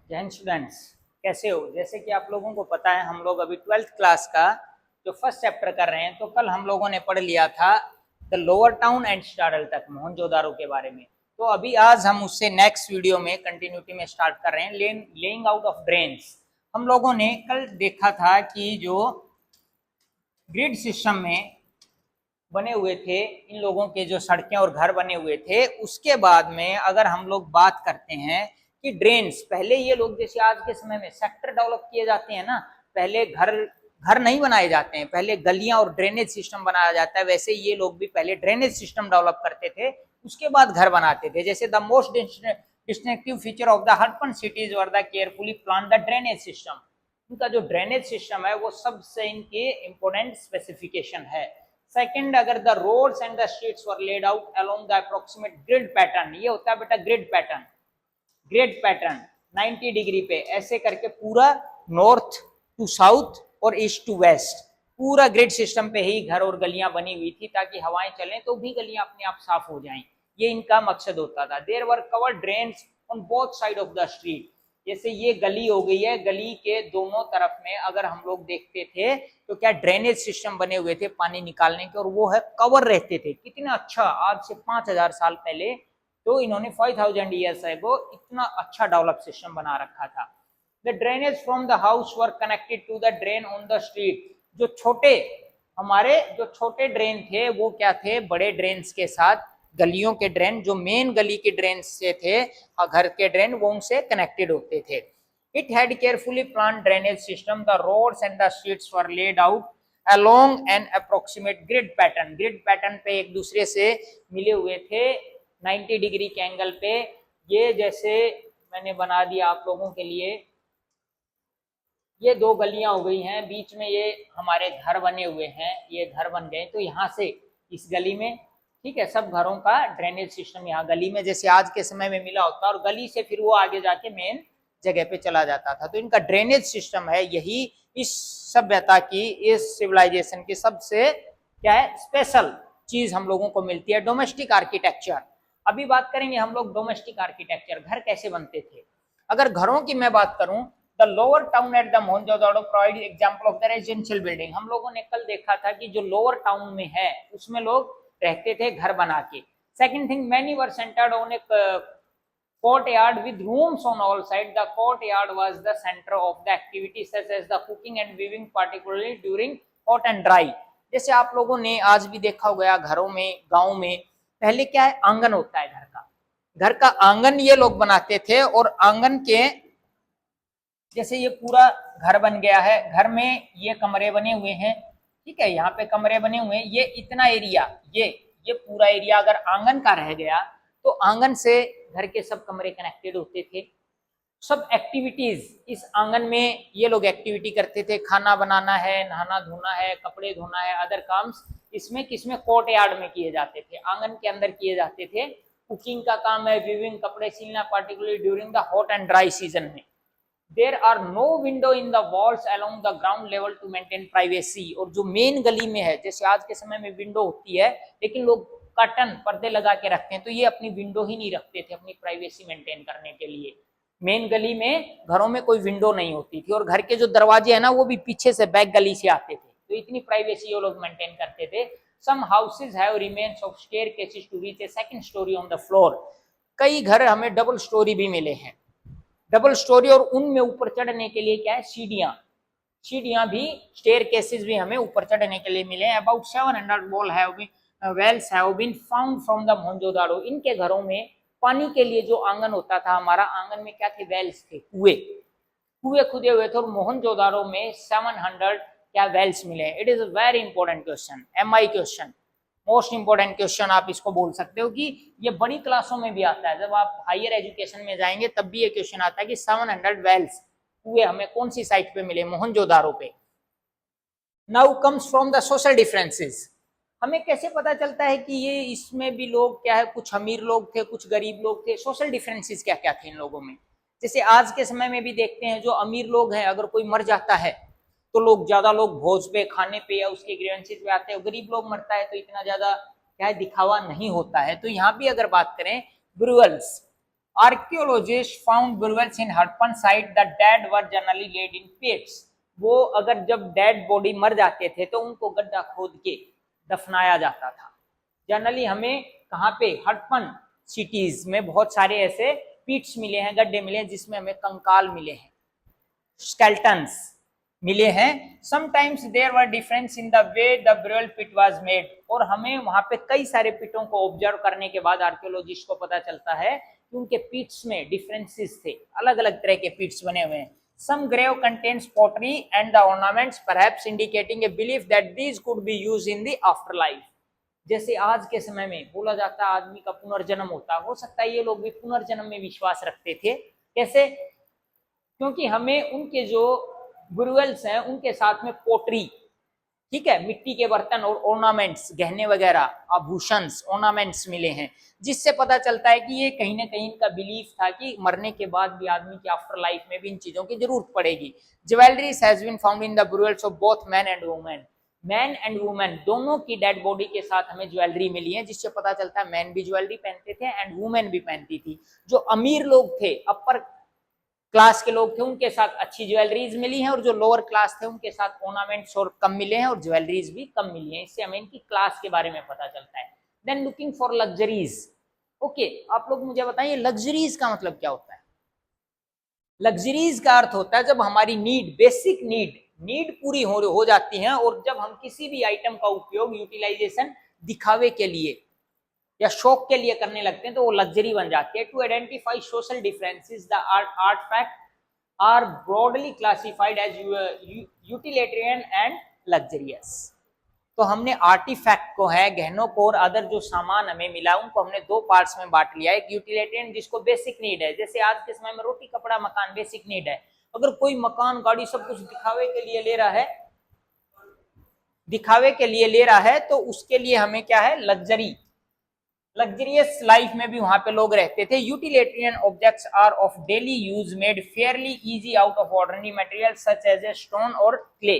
Jain students, कैसे हो? जैसे कि आप लोगों को पता है, हम लोग अभी 12th क्लास का जो फर्स्ट चैप्टर कर रहे हैं। तो कल हम लोगों ने पढ़ लिया था द लोअर टाउन एंड स्टाडल तक, मोहनजोदारो के बारे में। तो अभी आज हम उससे नेक्स्ट वीडियो में कंटिन्यूटी में स्टार्ट कर रहे हैं, लेइंग आउट ऑफ ड्रेन्स। हम लोगों ने कल देखा था कि जो ग्रिड सिस्टम में बने हुए थे इन लोगों के, जो सड़कें और घर बने हुए थे, उसके बाद में अगर हम लोग बात करते हैं कि ड्रेन्स, पहले ये लोग जैसे आज के समय में सेक्टर डेवलप किए जाते हैं ना, पहले घर घर नहीं बनाए जाते हैं, पहले गलियां और ड्रेनेज सिस्टम बनाया जाता है। वैसे ये लोग भी पहले ड्रेनेज सिस्टम डेवलप करते थे, उसके बाद घर बनाते थे। जैसे the most distinctive feature of the Harappan cities were the carefully plan the drainage system. इनका जो ड्रेनेज सिस्टम है वो सबसे इनके इंपोर्टेंट स्पेसिफिकेशन है। सेकंड, अगर the roads and the streets were laid out along the approximate grid pattern, ये होता है बेटा grid pattern. Grid pattern 90 degree पे ऐसे करके पूरा नॉर्थ टू साउथ और ईस्ट टू वेस्ट पूरा ग्रिड सिस्टम पे ही घर और गलियां बनी हुई थी, ताकि हवाएं चलें तो भी गलियां अपने आप साफ हो जाएं। ये इनका मकसद होता था। There were covered drains on both side of the street. जैसे ये गली हो गई है, गली के दोनों तरफ में अगर हम लोग देखते थे तो क्या ड्रेनेज सिस्टम बने हुए थे पानी निकालने के, और वो है कवर रहते थे। कितना अच्छा, आज से 5000 साल पहले तो इन्होंने 5000 ईयर्स एगो इतना अच्छा डेवलप सिस्टम बना रखा था। The drainage from the house were connected to the drain on the street. जो छोटे ड्रेन थे वो क्या थे, बड़े ड्रेन के साथ गलियों के ड्रेन, जो मेन गली के ड्रेन से थे, घर के ड्रेन, वो उनसे कनेक्टेड होते थे। It had carefully plan drainage system. The roads and the streets were laid out along an approximate grid pattern. Grid pattern पे एक दूसरे से मिले हुए थे 90 डिग्री के एंगल पे। ये जैसे मैंने बना दिया आप लोगों के लिए, ये दो गलियां हो गई हैं, बीच में ये हमारे घर बने हुए हैं, ये घर बन गए। तो यहाँ से इस गली में, ठीक है, सब घरों का ड्रेनेज सिस्टम यहाँ गली में जैसे आज के समय में मिला होता, और गली से फिर वो आगे जाके मेन जगह पे चला जाता था। तो इनका ड्रेनेज सिस्टम है, यही इस सभ्यता की, इस सिविलाइजेशन की सबसे क्या है, स्पेशल चीज हम लोगों को मिलती है, डोमेस्टिक आर्किटेक्चर। अभी बात करेंगे हम लोग डोमेस्टिक आर्किटेक्चर, घर कैसे बनते थे। अगर घरों की मैं बात करूं, the lower town at the Mohenjodaro provide example of the residential building. हम लोगों ने कल देखा था कि जो लोअर टाउन में है उसमें लोग रहते थे घर बना के। Second thing, many were centred on A courtyard with rooms on all sides. The courtyard was the center of the activities such as the cooking and weaving, particularly during hot and dry. जैसे आप लोगों ने आज भी देखा होगा घरों में, गांव में पहले क्या है, आंगन होता है घर का आंगन ये लोग बनाते थे, और आंगन के जैसे ये पूरा घर बन गया है, घर में ये कमरे बने हुए हैं, ठीक है, यहाँ पे कमरे बने हुए हैं, ये इतना एरिया, ये पूरा एरिया अगर आंगन का रह गया तो आंगन से घर के सब कमरे कनेक्टेड होते थे। सब एक्टिविटीज इस आंगन में ये लोग एक्टिविटी करते थे, खाना बनाना है, नहाना धोना है, कपड़े धोना है, अदर काम्स इसमें किसमें, कोर्ट यार्ड में किए जाते थे, आंगन के अंदर किए जाते थे। कुकिंग का काम है, वीविंग, कपड़े सिलना, particularly during the hot and dry season में। There are no window in the walls along the ground level to maintain privacy. और जो मेन गली में है, जैसे आज के समय में विंडो होती है, लेकिन लोग कर्टन, पर्दे लगा के रखते हैं, तो ये अपनी विंडो ही नहीं रखते थे अपनी प्राइवेसी मेंटेन करने के लिए। मेन गली में घरों में कोई विंडो नहीं होती थी, और घर के जो दरवाजे है ना वो भी पीछे से बैक गली से आते थे, तो इतनी प्राइवेसी वो लोग मेंटेन करते थे। Some houses have remains of staircases to reach a second storey on the floor. कई घर हमें डबल स्टोरी भी मिले हैं, डबल स्टोरी, और उनमें ऊपर चढ़ने के लिए क्या है, सीढ़ियां भी, स्टेयरकेसेस भी हमें ऊपर चढ़ने के लिए मिले हैं। About 700 wells have been found from the Mohenjodaro. इनके घरों में पानी के लिए जो आंगन होता था, हमारा आंगन में क्या थे, वेल्स थे, कुएं खुदे हुए थे, और मोहनजोदाड़ो में 700 क्या वेल्स मिले। It is a very important question, MI question, most important question आप इसको बोल सकते हो, कि ये बड़ी क्लासों में भी आता है, जब आप हायर एजुकेशन में जाएंगे तब भी ये क्वेश्चन आता है कि 700 वेल्स, कुएं हमें कौन सी साइट पे मिले, मोहनजोदाड़ो पे। Now comes from the social differences. हमें कैसे पता चलता है कि ये इसमें भी लोग क्या है, कुछ अमीर लोग थे, कुछ गरीब लोग थे, सोशल डिफरेंसेस क्या क्या थे इन लोगों में। जैसे आज के समय में भी देखते हैं, जो अमीर लोग हैं अगर कोई मर जाता है तो ज्यादा लोग भोज पे, खाने पे या उसके ग्रीवेंसेस पे आते हैं, गरीब लोग मरता है तो इतना ज्यादा क्या है, दिखावा नहीं होता है। तो यहाँ भी अगर बात करें, ब्रुअल्स Archaeologists found burials in Harpan site. The dead were generally laid in pits. वो अगर जब डेड बॉडी मर जाते थे तो उनको गड्ढा खोद के दफनाया जाता था। जनरली हमें कहाँ पे, हड़प्पन सिटीज में बहुत सारे ऐसे पिट्स मिले हैं, गड्ढे मिले हैं जिसमें हमें कंकाल मिले हैं, स्केल्टन्स मिले हैं। Sometimes there were difference in the way the burial pit was made, और हमें वहां पे कई सारे पिटों को ऑब्जर्व करने के बाद आर्कियोलॉजिस्ट को पता चलता है कि उनके पिट्स में डिफरेंसेस थे, अलग अलग तरह के पिट्स बने हुए हैं। Some grave contains pottery and the ornaments, perhaps indicating a belief that these could be used in the afterlife. जैसे आज के समय में बोला जाता है आदमी का पुनर्जन्म होता, हो सकता है ये लोग भी पुनर्जन्म में विश्वास रखते थे। कैसे? क्योंकि हमें उनके जो बुरियल्स हैं उनके साथ में पोटरी, ठीक है, मिट्टी के बर्तन और ऑर्नामेंट्स, गहने वगैरह, आभूषण, ऑर्नामेंट्स मिले हैं, जिससे पता चलता है कि ये कहीं ना कहीं इनका बिलीफ था कि मरने के बाद भी आदमी की आफ्टर लाइफ में भी इन चीजों की जरूरत पड़ेगी। Jewellery has been found in the burials of both man and women. Man and women दोनों की डेड बॉडी के साथ हमें ज्वेलरी मिली है, जिससे पता चलता है मैन भी ज्वेलरी पहनते थे एंड वुमेन भी पहनती थी। जो अमीर लोग थे, अपर क्लास के लोग थे, उनके साथ अच्छी ज्वेलरीज मिली हैं, और जो लोअर क्लास थे उनके साथ ऑर्नामेंट्स और कम मिले हैं और ज्वेलरीज भी कम मिली हैं। इससे हमें इनकी क्लास के बारे में पता चलता है। Then looking for luxuries. Okay, आप लोग मुझे बताइए लग्जरीज का मतलब क्या होता है? लग्जरीज का अर्थ होता है जब हमारी नीड, बेसिक नीड पूरी हो जाती है, और जब हम किसी भी आइटम का उपयोग, यूटिलाइजेशन दिखावे के लिए या शौक के लिए करने लगते हैं तो वो लग्जरी बन जाती है। To identify social differences, the artefact are broadly classified as utilitarian and luxurious. तो हमने आर्टिफैक्ट को है, गहनों को और अदर जो सामान हमें मिला उनको हमने दो पार्ट्स में बांट लिया है। एक यूटिलिटेरियन जिसको बेसिक नीड है, जैसे आज के समय में रोटी कपड़ा मकान बेसिक नीड है। अगर कोई मकान गाड़ी सब कुछ दिखावे के लिए ले रहा है तो उसके लिए हमें क्या है, लग्जरियस लाइफ में भी वहां पे लोग रहते थे। Utilitarian objects are of daily use, made fairly easy out of ordinary material such as a stone और क्ले।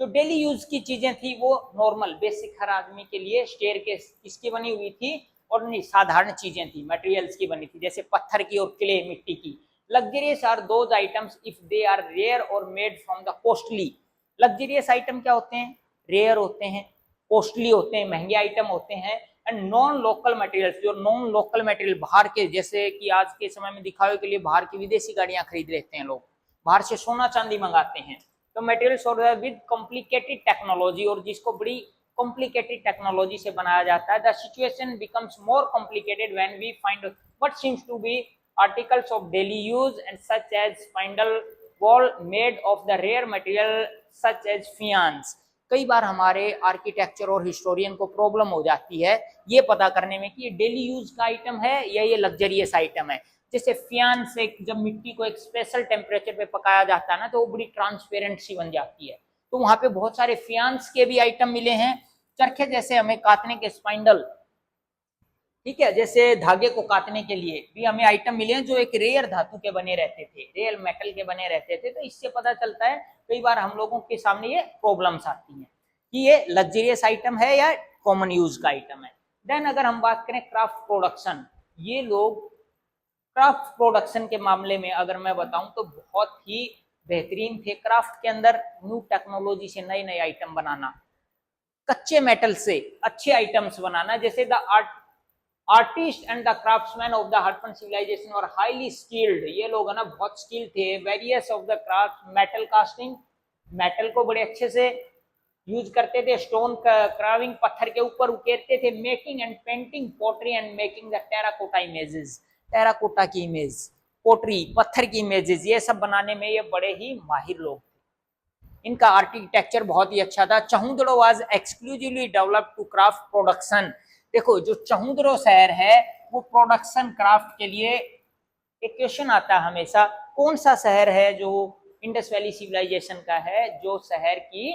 जो डेली यूज की चीजें थी वो नॉर्मल बेसिक हर आदमी के लिए स्टेयर के किसकी बनी हुई थी, और साधारण चीजें थी, मटेरियल्स की बनी थी, जैसे पत्थर की और क्ले मिट्टी की। Luxurious are those items if they are rare और made from the costly. Luxurious item क्या होते हैं? रेयर होते हैं, कॉस्टली होते हैं, महंगे आइटम होते हैं। एंड नॉन लोकल मटेरियल्स, जो नॉन लोकल मटेरियल बाहर के, जैसे कि आज के समय में दिखावे के लिए बाहर की विदेशी गाड़ियां खरीद लेते हैं लोग, बाहर से सोना चांदी मंगाते हैं, तो मटेरियल्स और विद कॉम्प्लिकेटेड टेक्नोलॉजी, और जिसको बड़ी कॉम्प्लिकेटेड टेक्नोलॉजी से बनाया जाता है। The situation becomes more complicated when we find what seems to be articles of daily use and such as spindle whorl made of the rare material such as faience. कई बार हमारे architecture और historian को problem हो जाती है ये पता करने में कि ये डेली यूज का आइटम है या ये लग्जरियस आइटम है। जैसे फियान से जब मिट्टी को एक स्पेशल टेम्परेचर पे पकाया जाता है ना, तो वो बड़ी ट्रांसपेरेंट सी बन जाती है। तो वहां पे बहुत सारे फियांस के भी आइटम मिले हैं। चरखे जैसे हमें काटने के स्पाइंडल, ठीक है, जैसे धागे को काटने के लिए भी हमें आइटम मिले हैं जो एक रेयर धातु के बने रहते थे, रेयर मेटल के बने रहते थे। तो इससे पता चलता है कई बार हम लोगों के सामने ये प्रॉब्लम्स आती हैं कि ये लग्जरियस आइटम है या कॉमन यूज का आइटम है। देन अगर हम बात करें क्राफ्ट प्रोडक्शन, ये लोग क्राफ्ट प्रोडक्शन के मामले में अगर मैं बताऊं तो बहुत ही बेहतरीन थे। क्राफ्ट के अंदर न्यू टेक्नोलॉजी से नए नए आइटम बनाना, कच्चे मेटल से अच्छे आइटम्स बनाना। जैसे the artist and the craftsman of the Harappan civilisation और हाईली स्किल्ड, ये लोग है ना बहुत स्किल्ड थे। Various of the craft, metal casting, metal को बड़े अच्छे से यूज करते थे, स्टोन क्राविंग, पत्थर के ऊपर उकेरते थे, making and painting pottery and making the terracotta images, terracotta की इमेज, पोट्री, पत्थर की इमेजेस, ये सब बनाने में ये बड़े ही माहिर लोग थे। इनका आर्किटेक्चर बहुत ही अच्छा था। Chanhudaro was exclusively developed to craft production. देखो जो चहुंदड़ो शहर है वो प्रोडक्शन क्राफ्ट के लिए, एक क्वेश्चन आता है हमेशा, कौन सा शहर है जो इंडस वैली सिविलाइजेशन का है, जो शहर की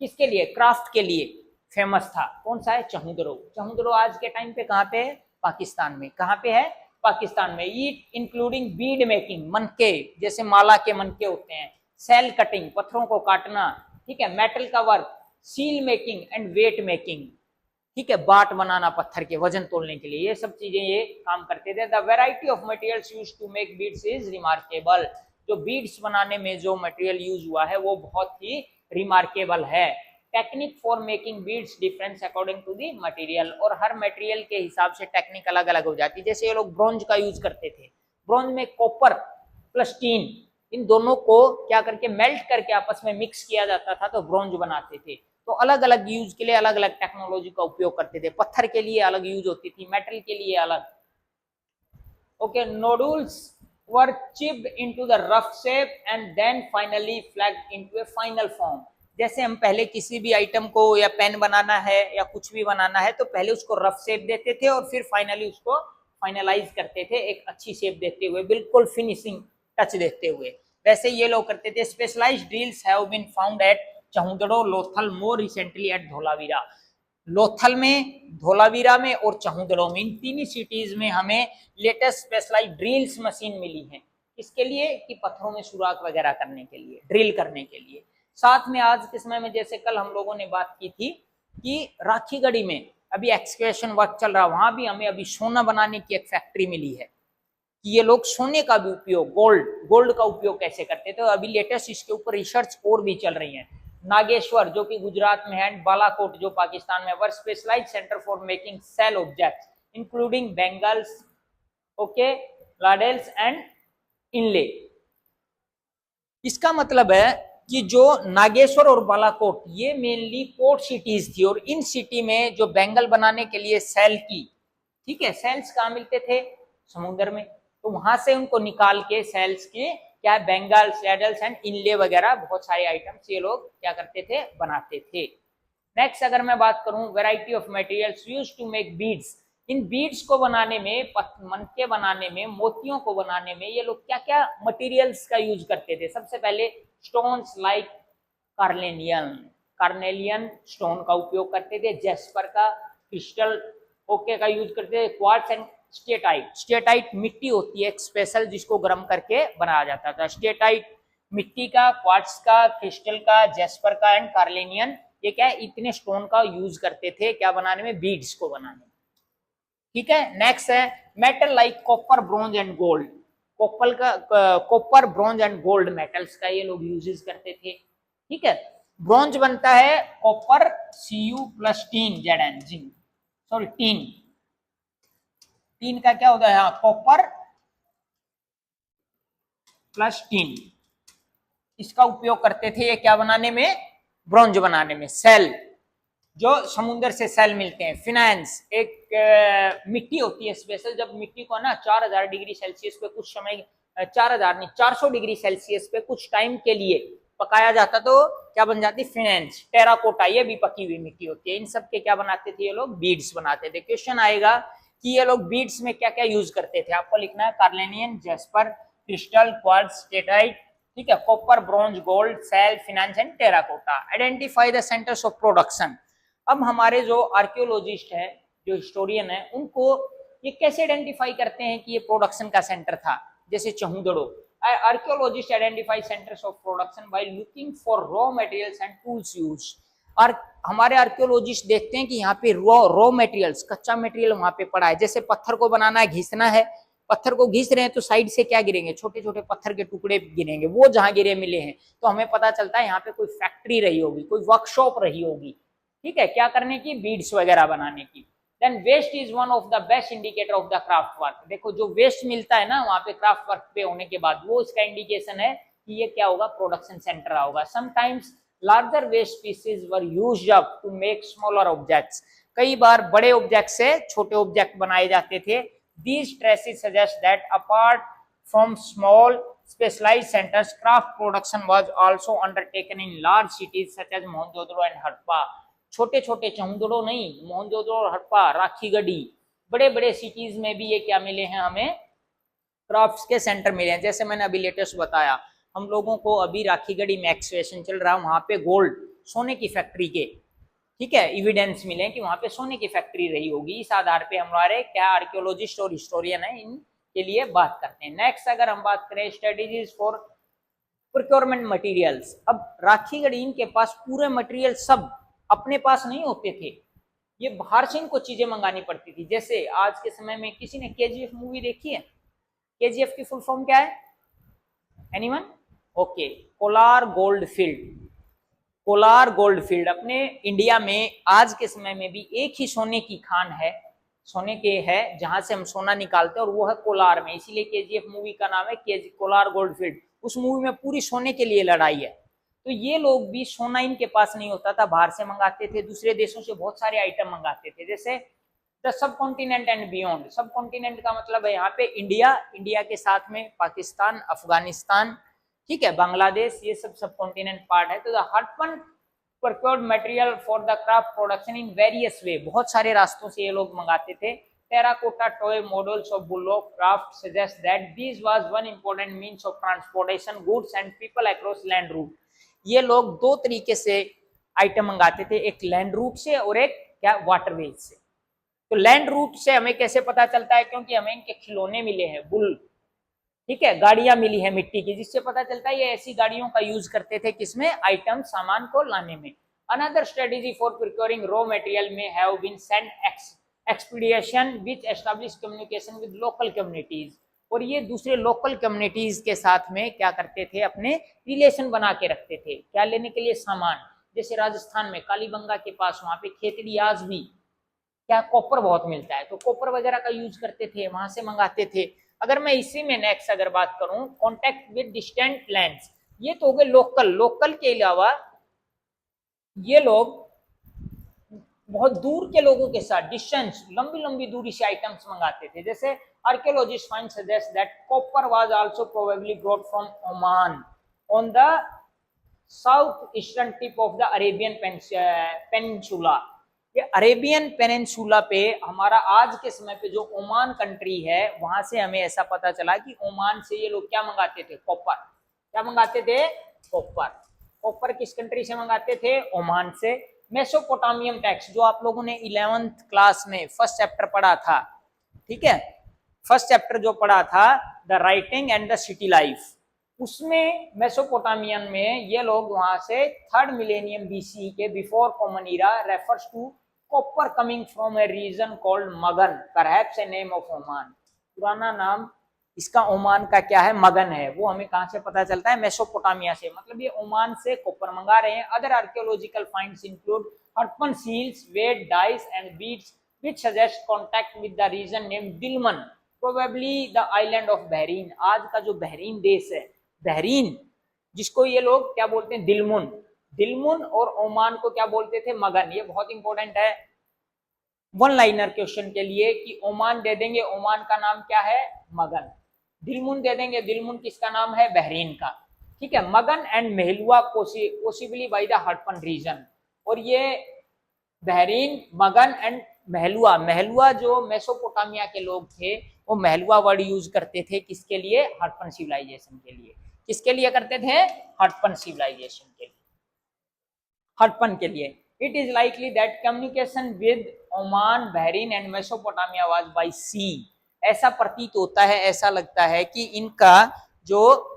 किसके लिए, क्राफ्ट के लिए फेमस था, कौन सा है? चहुंदड़ो। चहुंदड़ो आज के टाइम पे कहाँ पे है? पाकिस्तान में। कहाँ पे है? पाकिस्तान में। ईट इंक्लूडिंग बीड मेकिंग, मनके, जैसे माला के मनके होते हैं, सेल कटिंग, पत्थरों को काटना, ठीक है, मेटल का work, seal making and weight making, ठीक है, बाट बनाना पत्थर के वजन तोलने के लिए, ये सब चीजें ये काम करते थे। The variety of materials used to make beads is remarkable. जो बीड्स बनाने में जो मटेरियल यूज हुआ है वो बहुत ही रिमार्केबल है। Technique for making beads difference according to the material, और हर मटेरियल के हिसाब से टेक्निक अलग अलग हो जाती है। जैसे ये लोग ब्रॉन्ज का यूज करते थे, ब्रॉन्ज में कॉपर प्लस टीन, इन दोनों को क्या करके मेल्ट करके आपस में मिक्स किया जाता था तो ब्रॉन्ज बनाते थे। तो अलग अलग यूज के लिए अलग अलग टेक्नोलॉजी का उपयोग करते थे। पत्थर के लिए अलग यूज होती थी, मेटल के लिए अलग। Okay, nodules were chipped into the rough shape and then finally flaked into a final form. जैसे हम पहले किसी भी आइटम को या पेन बनाना है या कुछ भी बनाना है तो पहले उसको रफ शेप देते थे और फिर फाइनली उसको फाइनलाइज करते थे एक अच्छी शेप देते हुए, बिल्कुल फिनिशिंग टच देते हुए। वैसे ये लोग करते थे। Specialised drills have been found at Chanhudaro, Lothal, more recently at Dholavira. Lothal में, धोलावीरा में और चहुंदड़ो में, इन तीन सिटीज में हमें लेटेस्ट स्पेशलाइज्ड ड्रिल्स मशीन मिली है। इसके लिए कि पत्थरों में सुराख वगैरह करने के लिए, ड्रिल करने के लिए। साथ में आज के समय में जैसे कल हम लोगों ने बात की थी कि राखीगढ़ी में अभी एक्सकेवेशन वर्क चल रहा, वहां भी हमें अभी सोना बनाने की एक फैक्ट्री मिली है कि ये लोग सोने का भी उपयोग, गोल्ड का उपयोग कैसे करते थे। तो अभी लेटेस्ट इसके ऊपर रिसर्च और भी चल रही है। नागेश्वर जो कि गुजरात में है, बालाकोट जो पाकिस्तान में, were specialised centre for making shell objects including bangles, okay, ladles and inlay. इसका मतलब है कि जो नागेश्वर और बालाकोट ये मेनली पोर्ट सिटीज थी, और इन सिटी में जो बैंगल बनाने के लिए सेल की, ठीक है, सेल्स कहाँ मिलते थे? समुद्र में। तो वहां से उनको निकाल के सेल्स के क्या बेंगल, सैडल्स एंड इनले वगैरह बहुत सारे आइटम्स ये लोग क्या करते थे? बनाते थे। नेक्स्ट अगर मैं बात करूं, variety of materials used to make beads. इन बीड्स को बनाने में, मनके बनाने में, मोतियों को बनाने में ये लोग क्या क्या मटेरियल्स का यूज करते थे? सबसे पहले स्टोन्स लाइक कार्नेलियन स्टोन का उपयोग करते थे, जेस्पर का, क्रिस्टल ओके का यूज करते थे, क्वार्ट्ज एंड स्टेटाइट। स्टेटाइट मिट्टी होती है एक स्पेशल जिसको गर्म करके बनाया जाता था। स्टेटाइट मिट्टी का, क्वार्ट्ज का, क्रिस्टल का, जेस्पर का एंड कार्लेनियन, ये क्या है? इतने स्टोन का यूज करते थे क्या बनाने में? बीड्स को बनाने में। ठीक है, नेक्स्ट है metal like copper, bronze and gold. Copper, bronze and gold metals का ये लोग यूजेस करते थे। ठीक है, ब्रॉन्ज बनता है copper Cu plus tin Zn, zinc, sorry tin, tin का क्या होता है? हाँ, कॉपर प्लस टीन, इसका उपयोग करते थे ये क्या बनाने में? ब्रॉन्ज बनाने में। सेल, जो समुद्र से सेल मिलते हैं। फिनांस, एक मिट्टी होती है स्पेशल, जब मिट्टी को ना 4000 डिग्री सेल्सियस पे कुछ समय, 4000 नहीं 400 डिग्री सेल्सियस पे कुछ टाइम के लिए पकाया जाता तो क्या बन जाती? फिनांस। टेराकोटा, ये भी पकी हुई मिट्टी होती है। इन सब के क्या बनाते थे ये लोग? बीड्स बनाते थे। क्वेश्चन आएगा कि ये लोग बीड्स में क्या क्या यूज करते थे, आपको लिखना है carnelian, jasper, crystal, quartz, steatite, ठीक है, copper, bronze, gold, shell, faience and terracotta. Identify the centres of production. अब हमारे जो आर्कियोलॉजिस्ट है, जो हिस्टोरियन है, उनको ये कैसे आइडेंटिफाई करते हैं कि ये प्रोडक्शन का सेंटर था? जैसे Chanhudaro, archaeologist identify centres of production by looking for raw materials and tools use. और हमारे आर्कियोलॉजिस्ट देखते हैं कि यहाँ पे रॉ मटेरियल्स, कच्चा मटेरियल वहां पे पड़ा है। जैसे पत्थर को बनाना है, घिसना है, पत्थर को घिस रहे हैं तो साइड से क्या गिरेंगे? छोटे छोटे पत्थर के टुकड़े गिरेंगे। वो जहां गिरे मिले हैं तो हमें पता चलता है यहाँ पे कोई फैक्ट्री रही होगी, कोई वर्कशॉप रही होगी। ठीक है, क्या करने की? बीड्स वगैरह बनाने की। Then waste is one of the best indicator of the craft work. देखो जो वेस्ट मिलता है ना वहां पे क्राफ्ट वर्क पे होने के बाद, वो इसका इंडिकेशन है कि ये क्या होगा? प्रोडक्शन सेंटर होगा। Sometimes larger waste pieces were used up to make smaller objects. कई बार बड़े ऑब्जेक्ट से छोटे ऑब्जेक्ट बनाए जाते थे। These traces suggest that apart from small specialized centers, craft production was also undertaken in large cities such as Mohenjodaro and Harappa. छोटे छोटे चहुंदड़ो नहीं, मोहनजोदड़ो और हड़प्पा, राखीगढ़ी, बड़े बड़े सिटीज में भी ये क्या मिले हैं? हमें क्राफ्ट्स के सेंटर मिले हैं। जैसे मैंने अभी लेटेस्ट बताया, हम लोगों को अभी राखीगढ़ी में एक्सकेवेशन चल रहा है, वहां पे गोल्ड, सोने की फैक्ट्री के, ठीक है, एविडेंस मिले कि वहां पे सोने की फैक्ट्री रही होगी। इस आधार पे हमारे क्या आर्कियोलॉजिस्ट और हिस्टोरियन है, इनके लिए बात करते हैं। नेक्स्ट अगर हम बात करें स्ट्रेटेजीज फॉर प्रोक्योरमेंट मटेरियल्स। अब राखीगढ़ी इनके पास पूरे मटेरियल सब अपने पास नहीं होते थे, ये बाहर से इनको चीजें मंगानी पड़ती थी। जैसे आज के समय में किसी ने केजीएफ मूवी देखी है? केजीएफ की फुल फॉर्म क्या है? Anyone? Okay, Kolar gold field. Kolar gold field अपने इंडिया में आज के समय में भी एक ही सोने की खान है, सोने के है जहां से हम सोना निकालते हैं, और वो है कोलार में। इसीलिए केजीएफ मूवी का नाम है कोलार गोल्ड फील्ड। उस मूवी में पूरी सोने के लिए लड़ाई है। तो ये लोग भी सोना इनके पास नहीं होता था, बाहर से मंगाते थे, दूसरे देशों से बहुत सारे आइटम मंगाते थे। जैसे the sub continent and beyond. सब कॉन्टिनेंट का मतलब है यहाँ पे इंडिया, इंडिया के साथ में पाकिस्तान, अफगानिस्तान, ठीक है, बांग्लादेश, ये सब कॉन्टिनेंट पार्ट है। तो the Harappan procured material for the craft production in various way। बहुत सारे रास्तों से ये लोग मंगाते थे। Terracotta toy models of bullock craft suggest that this was one important means of transportation goods and people across land route. ये लोग दो तरीके से आइटम मंगाते थे, एक लैंड रूट से और एक क्या वाटरवेज से। तो लैंड रूट से हमें कैसे पता चलता है? क्योंकि हमें इनके खिलौने मिले हैं, बुल, ठीक है, गाड़ियां मिली है मिट्टी की, जिससे पता चलता है ये ऐसी गाड़ियों का यूज करते थे किसमें? आइटम, सामान को लाने में। Another strategy for procuring raw material may have been send expedition which establish communication with local communities. और ये दूसरे लोकल कम्युनिटीज के साथ में क्या करते थे? अपने रिलेशन बना के रखते थे। क्या लेने के लिए? सामान। जैसे राजस्थान में कालीबंगा के पास वहां पे खेतड़ी आज भी क्या कॉपर बहुत मिलता है, तो कॉपर वगैरह का यूज करते थे, वहां से मंगाते थे। अगर मैं इसी में नेक्स्ट अगर बात करूं, कॉन्टेक्ट विद डिस्टेंट लैंड्स, ये तो हो गए लोकल। लोकल के अलावा ये लोग बहुत दूर के लोगों के साथ डिस्टेंस, लंबी लंबी दूरी से आइटम्स मंगाते थे। जैसे archaeologist find suggest that copper was also probably brought from Oman on the south eastern tip of the Arabian peninsula. ये अरेबियन पेनिनसुला पे हमारा आज के समय पे जो ओमान कंट्री है, वहां से हमें ऐसा पता चला कि ओमान से ये लोग क्या मंगाते थे? कॉपर। क्या मंगाते थे? कॉपर। कॉपर किस कंट्री से मंगाते थे? ओमान से। मेसोपोटामियम टेक्स्ट, जो आप लोगों ने 11th क्लास में फर्स्ट चैप्टर पढ़ा था, ठीक है, फर्स्ट चैप्टर जो पढ़ा था the writing and the city life, उसमें मेसोपोटामियन में ये लोग वहां से 3rd मिलेनियम बीसी के before common era refers to copper coming from a region called Magan, perhaps a name of Oman. पुराना नाम इसका ओमान का क्या है? मगन है। वो हमें कहां से पता चलता है? मेसोपोटामिया से। मतलब ये ओमान से कॉपर मंगा रहे हैं। Other archaeological finds include Harappan seals, weight, dice and beads which suggest contact with the region named Dilmun, probably the island of Bahrain. आज का जो बहरीन देश है, बहरीन, जिसको ये लोग क्या बोलते हैं? दिलमुन। दिलमुन और ओमान को क्या बोलते थे? मगन। ये बहुत इंपॉर्टेंट है वन लाइनर क्वेश्चन के लिए कि ओमान दे देंगे, ओमान का नाम क्या है? मगन। दिलमुन दे देंगे, दिलमुन किसका नाम है? बहरीन का, ठीक है। Magan and Meluhha possibly by the Harappan region. और ये बहरीन, मगन एंड महलुआ, महलुआ जो मेसोपोटामिया के लोग थे, वो महलुआ वर्ड यूज करते थे किसके लिए? हड़प्पन सिविलाइजेशन के लिए। किसके लिए करते थे? हड़प्पन सिविलाइजेशन के लिए, हड़प्पन के लिए। It is likely that communication with Oman, Bahrain and Mesopotamia was by sea. ऐसा प्रतीत होता है, ऐसा लगता है कि इनका जो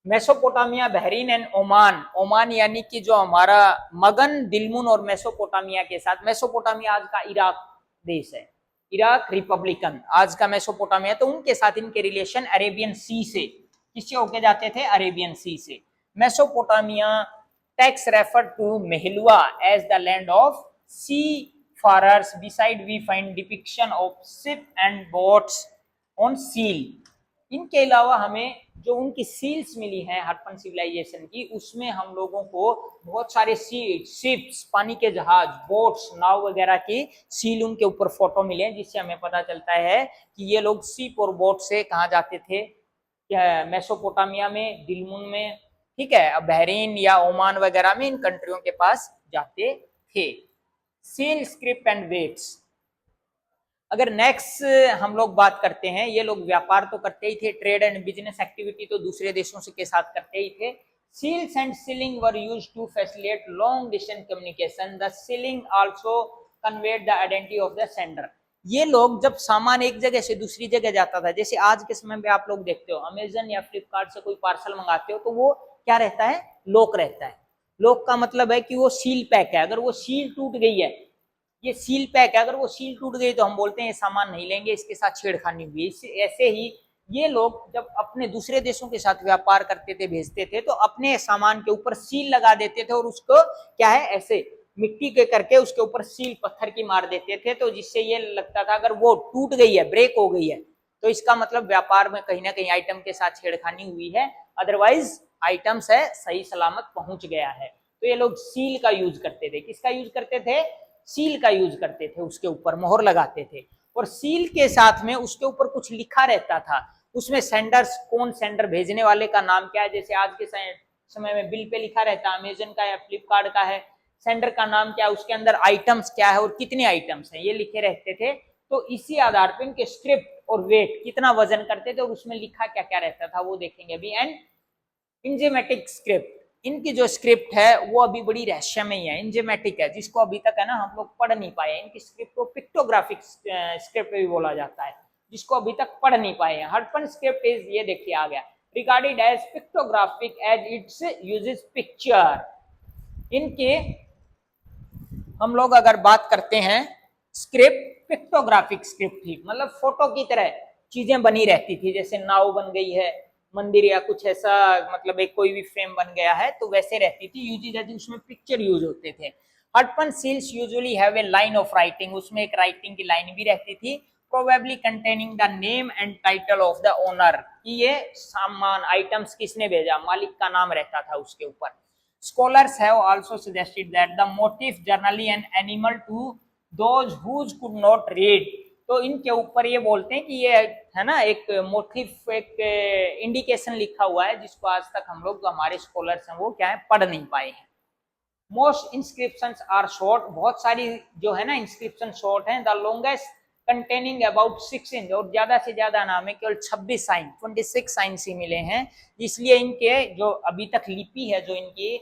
Mesopotamia, Bahrain and Oman, Oman यानी कि जो हमारा मगन, दिलमुन और मेसोपोटामिया के साथ, मेसोपोटामिया आज का इराक देश है, इराक रिपब्लिकन आज का मेसोपोटामिया, तो उनके साथ इनके रिलेशन अरेबियन सी से, किससे होके जाते थे? अरेबियन सी से। Mesopotamia text refer to Meluhha as the land of seafarers. Beside we find depiction of ship and boats on seal. इनके अलावा हमें जो उनकी सील्स मिली हैं हड़प्पन सिविलाइजेशन की, उसमें हम लोगों को बहुत सारे शिप्स, पानी के जहाज, बोट्स, नाव वगैरह की सील उनके ऊपर फोटो मिले हैं, जिससे हमें पता चलता है कि ये लोग शिप और बोट से कहाँ जाते थे? मेसोपोटामिया में, दिलमुन में, ठीक है, बहरीन या ओमान वगैरह में, इन कंट्रियों के पास जाते थे। Seal, script and weights. अगर नेक्स्ट हम लोग बात करते हैं, ये लोग व्यापार तो करते ही थे, ट्रेड एंड बिजनेस एक्टिविटी तो दूसरे देशों से के साथ करते ही थे। Seals and sealing were used to facilitate long distance communication. The sealing also conveyed the identity of the sender. ये लोग जब सामान एक जगह से दूसरी जगह जाता था, जैसे आज के समय में आप लोग देखते हो अमेजन या फ्लिपकार्ट से कोई पार्सल मंगाते हो, तो वो क्या रहता है? लॉक रहता है। लॉक का मतलब है कि वो सील पैक है। अगर वो सील टूट गई है ये सील पैक है, अगर वो सील टूट गई तो हम बोलते हैं ये सामान नहीं लेंगे, इसके साथ छेड़खानी हुई। ऐसे ही ये लोग जब अपने दूसरे देशों के साथ व्यापार करते थे, भेजते थे, तो अपने सामान के ऊपर सील लगा देते थे और उसको क्या है ऐसे मिट्टी के करके उसके ऊपर सील पत्थर की मार देते थे, तो जिससे ये लगता था अगर वो टूट गई है, ब्रेक हो गई है, तो इसका मतलब व्यापार में कहीं ना कहीं आइटम के साथ छेड़खानी हुई है, अदरवाइज आइटम्स है सही सलामत पहुंच गया है। तो ये लोग सील का यूज करते थे। किसका यूज करते थे? सील का यूज करते थे, उसके ऊपर मोहर लगाते थे। और सील के साथ में उसके ऊपर कुछ लिखा रहता था, उसमें सेंडर्स, कौन सेंडर भेजने वाले का नाम क्या है, जैसे आज के समय में बिल पे लिखा रहता है अमेजन का या फ्लिपकार्ट का है, सेंडर का नाम क्या है, उसके अंदर आइटम्स क्या है और कितने आइटम्स हैं, ये लिखे रहते थे। तो इसी आधार पर इनके स्क्रिप्ट और वेट, कितना वजन करते थे और उसमें लिखा क्या क्या रहता था, वो देखेंगे अभी। एंड इंजेमेटिक स्क्रिप्ट, इनकी जो स्क्रिप्ट है वो अभी बड़ी रहस्यमय है, इंजेमेटिक है, जिसको अभी तक है ना हम लोग पढ़ नहीं पाए। इनकी स्क्रिप्ट को पिक्टोग्राफिक स्क्रिप्ट भी बोला जाता है, जिसको अभी तक पढ़ नहीं पाए हैं। हड़प्पन स्क्रिप्ट इज, ये देखिए आ गया, regarded as pictographic as its uses picture. इनके हम लोग अगर बात करते हैं स्क्रिप्ट, पिक्टोग्राफिक स्क्रिप्ट थी, मतलब फोटो की तरह चीजें बनी रहती थी, जैसे नाव बन गई है, मंदिर या कुछ ऐसा, मतलब एक कोई भी फ्रेम बन गया है तो वैसे रहती थी, यूज रहती, उसमें पिक्चर यूज होते थे। Harappan seals usually have a line of writing, उसमें एक राइटिंग की लाइन भी रहती थी, probably containing the name and title of the owner, कि ये सामान आइटम्स किसने भेजा, मालिक का नाम रहता था उसके ऊपर। Scholars have also suggested that the motif generally an animal to those who could not read, तो इनके ऊपर ये बोलते हैं कि ये है ना एक मोटिफ, एक इंडिकेशन लिखा हुआ है जिसको आज तक हम लोग, जो हमारे स्कॉलर्स हैं वो क्या है पढ़ नहीं पाए हैं। मोस्ट इंस्क्रिप्शंस आर शॉर्ट, बहुत सारी जो है ना इंस्क्रिप्शन शॉर्ट हैं। The longest containing about 6 inch, और ज्यादा से ज्यादा नाम है केवल 26 साइन, 26 साइंस ही मिले हैं, इसलिए इनके जो अभी तक लिपि है, जो इनकी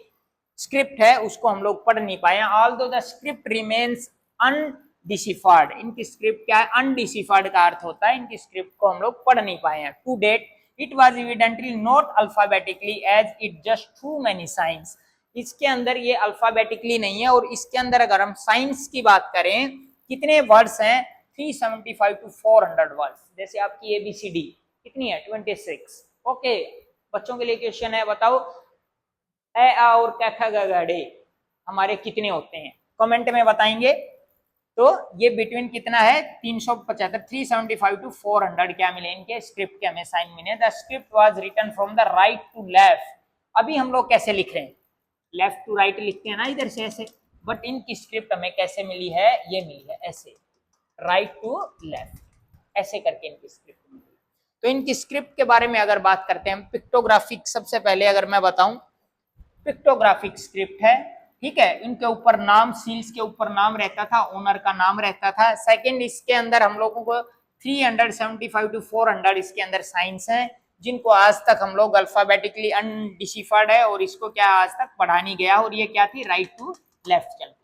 स्क्रिप्ट है, उसको हम लोग पढ़ नहीं पाए। ऑल्दो द स्क्रिप्ट रिमेन्स अनडिसिफाइड, इनकी स्क्रिप्ट क्या है, अनडिसिफाइड का अर्थ होता है इनकी स्क्रिप्ट को हम लोग पढ़ नहीं पाए हैं। To date it was evidently not alphabetically as it just too many signs, इसके अंदर ये अल्फाबेटिकली नहीं है, और इसके अंदर अगर हम साइंस की बात करें, कितने वर्ड्स हैं, 375 to 400 वर्ड्स। जैसे आपकी एबीसीडी कितनी है, 26। ओके, बच्चों के लिए क्वेश्चन है, बताओ ए आ और क ख ग घ ड़े हमारे कितने होते हैं, कमेंट में बताएंगे। तो ये बिटवीन कितना है, 375, 375 to 400 क्या मिले इनके स्क्रिप्ट के हमें साइन मिले। The script was written from the right to left, अभी हम लोग कैसे लिख रहे हैं, लेफ्ट टू राइट लिखते हैं ना इधर से ऐसे, बट इनकी स्क्रिप्ट हमें कैसे मिली है, ये मिली है ऐसे, राइट टू लेफ्ट, ऐसे करके इनकी स्क्रिप्ट मिली। तो इनकी स्क्रिप्ट के बारे में अगर बात करते हैं, पिक्टोग्राफिक, सबसे पहले अगर मैं बताऊं पिक्टोग्राफिक स्क्रिप्ट है, ठीक है, इनके ऊपर नाम, सील्स के ऊपर नाम रहता था, ओनर का नाम रहता था। सेकंड, इसके अंदर हम लोगों को 375 to 400 इसके अंदर साइंस हैं, जिनको आज तक हम लोग अल्फाबेटिकली अनडिसिफाइड है, और इसको क्या आज तक पढ़ा नहीं गया, और ये क्या थी, राइट टू लेफ्ट चलती।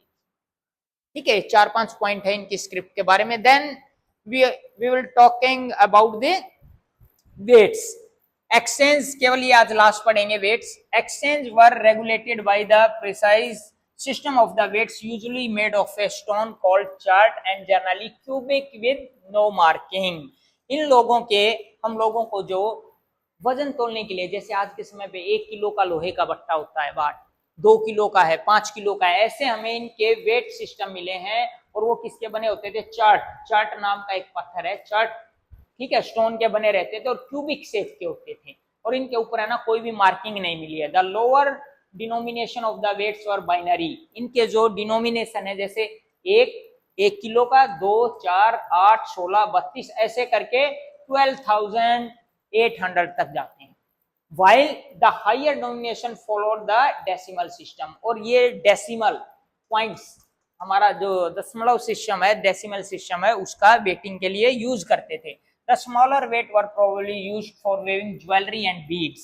ठीक है, 4-5 पॉइंट है इनकी स्क्रिप्ट के बारे में। Then we will talking about the weights. Exchange, केवल ये आज लास्ट पढ़ेंगे weights. Exchange were regulated by the precise system of the weights usually made of a stone called chert and generally cubic with no marking. इन लोगों के, हम लोगों को जो वजन तोलने के लिए, जैसे आज के समय पे 1 किलो का लोहे का बट्टा होता है बाट, 2 किलो का है, 5 किलो का है, ऐसे हमें इनके वेट सिस्टम मिले हैं, और वो किसके बने होते थे, चार्ट, चार्ट नाम का एक पत्थर है, चार्ट, ठीक है, स्टोन के बने रहते थे और क्यूबिक शेप के होते थे, और इनके ऊपर है ना कोई भी मार्किंग नहीं मिली है। The lower denomination of the weights और बाइनरी, इनके जो डिनोमिनेशन है, जैसे 1 किलो का 2, 4, 8, 16, 32 ऐसे करके 12,800 तक जाते हैं। while the higher denomination followed the decimal system, और ये डेसिमल पॉइंट्स, हमारा जो दशमलव सिस्टम है, डेसिमल सिस्टम है, उसका वेटिंग के लिए यूज करते थे। The smaller weight were probably used for weaving jewelry and beads,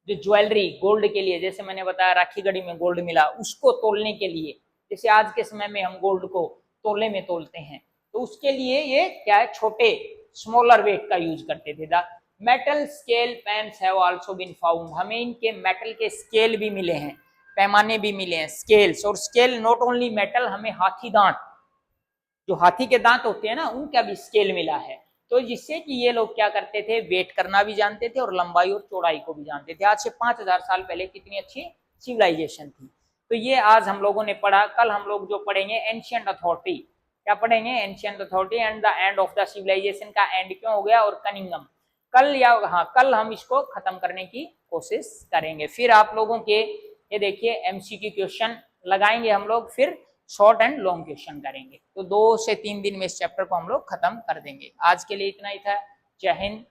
जो ज्वेलरी, गोल्ड के लिए, जैसे मैंने बताया राखी गढ़ी में गोल्ड मिला, उसको तोलने के लिए, जैसे आज के समय में हम गोल्ड को तोले में तोलते हैं, तो उसके लिए ये क्या है, छोटे स्मॉलर वेट का यूज करते थे। The metal scale pans have also been found, हमें इनके मेटल के स्केल भी मिले हैं, पैमाने भी मिले हैं, स्केल्स। और स्केल नॉट ओनली मेटल, हमें हाथी दांत, जो हाथी के दांत होते हैं ना, उनका भी स्केल मिला है। तो जिससे कि ये लोग क्या करते थे, वेट करना भी जानते थे और लंबाई और चौड़ाई को भी जानते थे। आज से 5000 साल पहले कितनी अच्छी सिविलाइजेशन थी। तो ये आज हम लोगों ने पढ़ा। कल हम लोग जो पढ़ेंगे एंशिएंट अथॉरिटी, क्या पढ़ेंगे, ancient authority and the end of the civilization का एंड क्यों हो गया, और कनिंगम। कल या हाँ, कल हम इसको खत्म करने की कोशिश करेंगे। फिर आप लोगों के ये देखिए एमसीक्यू क्वेश्चन लगाएंगे हम लोग, फिर शॉर्ट एंड लॉन्ग क्वेश्चन करेंगे। तो 2 से 3 दिन में इस चैप्टर को हम लोग खत्म कर देंगे। आज के लिए इतना ही था। जय हिंद,